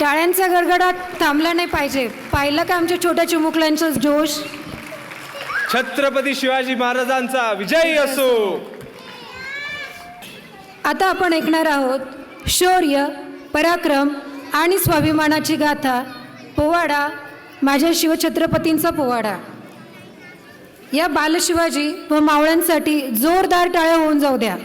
टाळ्यांचा गडगडाट थांबला नाही पाहिजे. पाहिलं का आमच्या छोट्या चिमुकल्यांचा जोश. छत्रपती शिवाजी महाराजांचा विजय असो. आता आपण ऐकणार आहोत शौर्य, पराक्रम आणि स्वाभिमानाची गाथा, पोवाडा माझ्या शिवछत्रपतींचा पोवाडा. या बालशिवाजी व मावळ्यांसाठी जोरदार टाळ्या होऊन जाऊ द्या.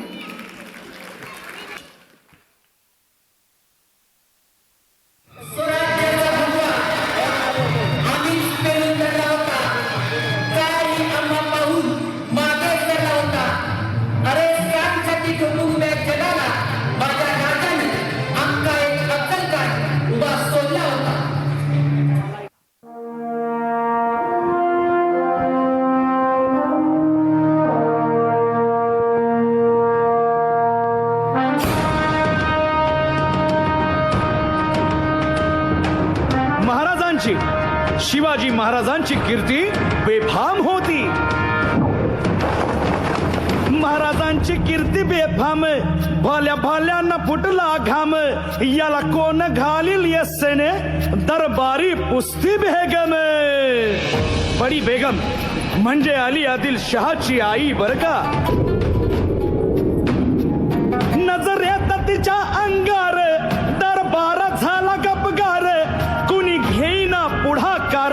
शिवाजी महाराजांची कीर्ती बेफाम होती. महाराजांची कीर्ती बेफाम, भल्या भल्यांना फुटला घाम. याला कोण घालील यस्सेने, दरबारी पुस्ती बेगम. बडी बेगम म्हणजे अली आदिल शहाची आई बर का. नजर येत तिच्या अंगार, दरबार झाला गपगार. कुणी घेईना पुढाकार,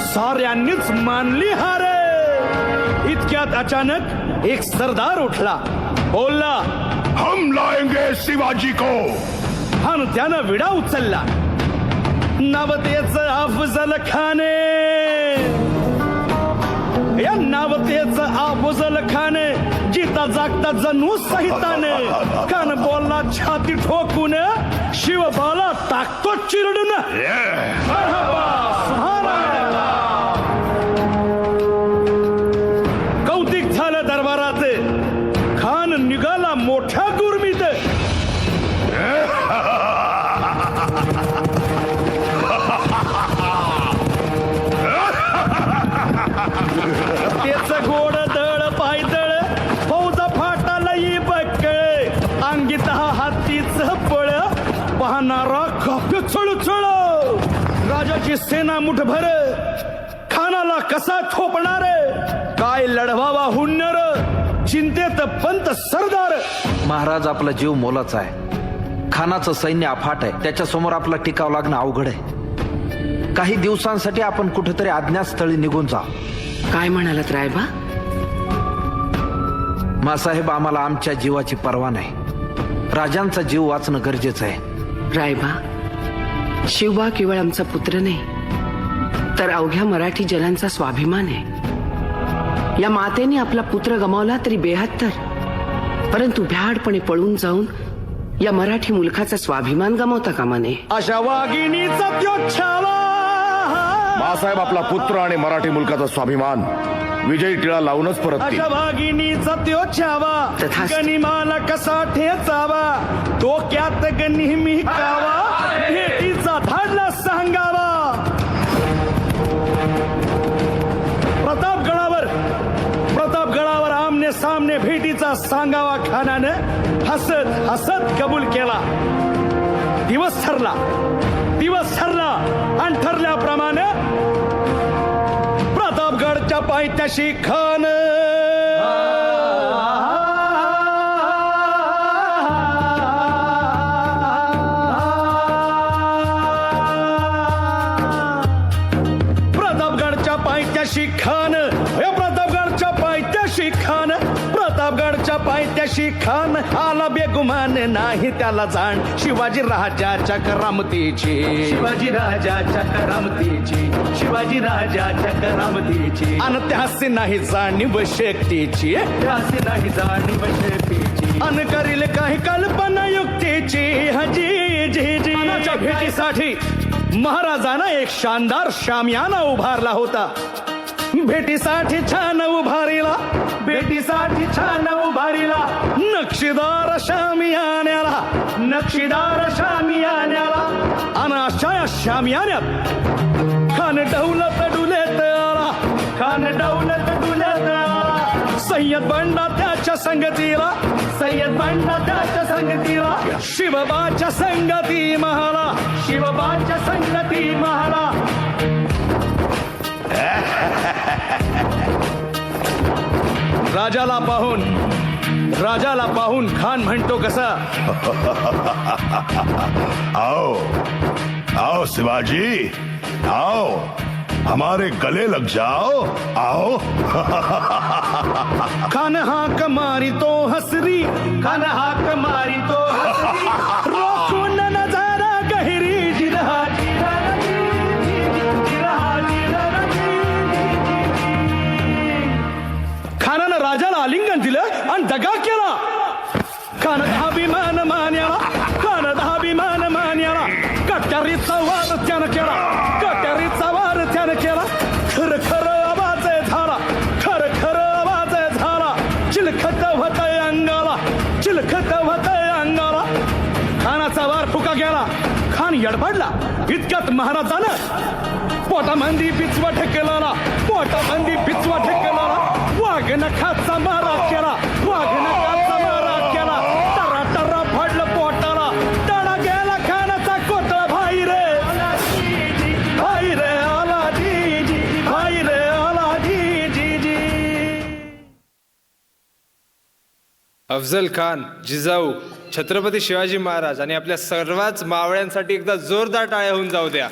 साऱ्यांनीच मानली हार. इतक्यात अचानक एक सरदार उठला, बोलला, हम लाएंगे शिवाजी को. आणि त्यानं विडा उचलला. नवतेच अफजल खाने, या नावतेच अफजल खाने, जिता जागता जणू सहिताने. कान बोलला छाती ठोकून, शिवबाला टाकतो चिरडून. कौतिक झालं दरबारात. खान निघाला मोठ्या गुरमीत. त्याच गोड दळ पायदळ, फौजा फाटाला ये बक्कळ. अंगीत हातीच पळ, पाहणारा काप्य चळचळ. राजाची सेना मुठभर, खानाला कसा थोपणार. काय लढवावा हुन्नर, चिंतेत पंत सरदार. महाराज आपला जीव मोलाचा आहे. खानाचं सैन्य अफाट आहे. त्याच्यासमोर आपला टिकाव लागणं अवघड आहे. काही दिवसांसाठी आपण कुठेतरी अज्ञातस्थळी निघून जा. काय म्हणालात रायबा? मासाहेब, आम्हाला आमच्या जीवाची पर्वा नाही. राजांचा जीव वाचणं गरजेचं आहे. रायबा, शिवबा केवळ आमचा पुत्र नाही, तर अवघ्या मराठी जनांचा स्वाभिमान आहे. या मातेने आपला पुत्र गमावला तरी बेहत्तर, परंतु भ्याडपणे पळून जाऊन या मराठी मुलखाचा स्वाभिमान गमावता कामा नये. अशा वाघिणीचा त्यो छावा. बाळासाहेब आपला पुत्र आणि मराठी मुलकाचा स्वाभिमान विजयी टिळा लावूनच परत. अशा वाघिणीचा त्यो छावा, तथास्तु. गनिमाला कसा ठेचावा. डोक्यात नेहमी कावा, भेटीचा धाडला सांगावा. प्रतापगडावर आमने सामने भेटीचा सांगावा. खानानं हसत हसत कबूल केला. दिवस ठरला आणि ठरल्याप्रमाणे प्रतापगडच्या पायथ्याशी खान प्रतापगडच्या पायथ्याशी खान आला बेगुमान नाही त्याला जाण. शिवाजी राजाच्या करामतीची अन त्यासी नाही जाणीव शक्तीची. अन करील काही कल्पना युक्तीची. हजी भेटीसाठी महाराजांना एक शानदार शामियाना उभारला होता. भेटीसाठी छान उभारीला, नक्षीदार शामियान्याला. अन अशा या शामियान्यात खान डौलत डुलेत आला. सय्यद बंडा त्या त्याच्या संगतीला सय्यद बंडा त्याच्या संगतीला शिवबाच्या संगती महाला शिवबाच्या संगती महाला राजाला पाहून खान म्हणतो कसा आओ आओ शिवाजी आओ हमारे गले लग जाओ आओ खान हाक मारी तो हसरी खान हाक मारी तो हसरी रोखून नजारा गहिरी जिरहा खानानं राजाला आलिंगन दिलं आणि दगा केला खान अभिमान मान्याला खान अभिमान मान्याला कट्यारीचा वार त्यानं केला कट्यारीचा वार त्यानं केला खर खर आवाज झाला खर खर आवाज झाला चिलखत होतय अंगाला चिलखत होतय अंगाला खानाचा वार फुका गेला खान यडपडला इतक्यात महाराजानं पोटामंदी पिचवा ठेकेला पोटामंदी पिचवा ठेकेला वाघ नखाचा मारा केला वाघ नखाचा मारा केला टरा टरा फाडलं पोटाला टळा गेला खानाचा कोटळा भाई रे आला जी भाई रे आला जी अफजल खान, जिजाऊ, छत्रपती शिवाजी महाराज आणि आपल्या सर्वच मावळ्यांसाठी एकदा जोरदार टाळ्या होऊन जाऊ द्या.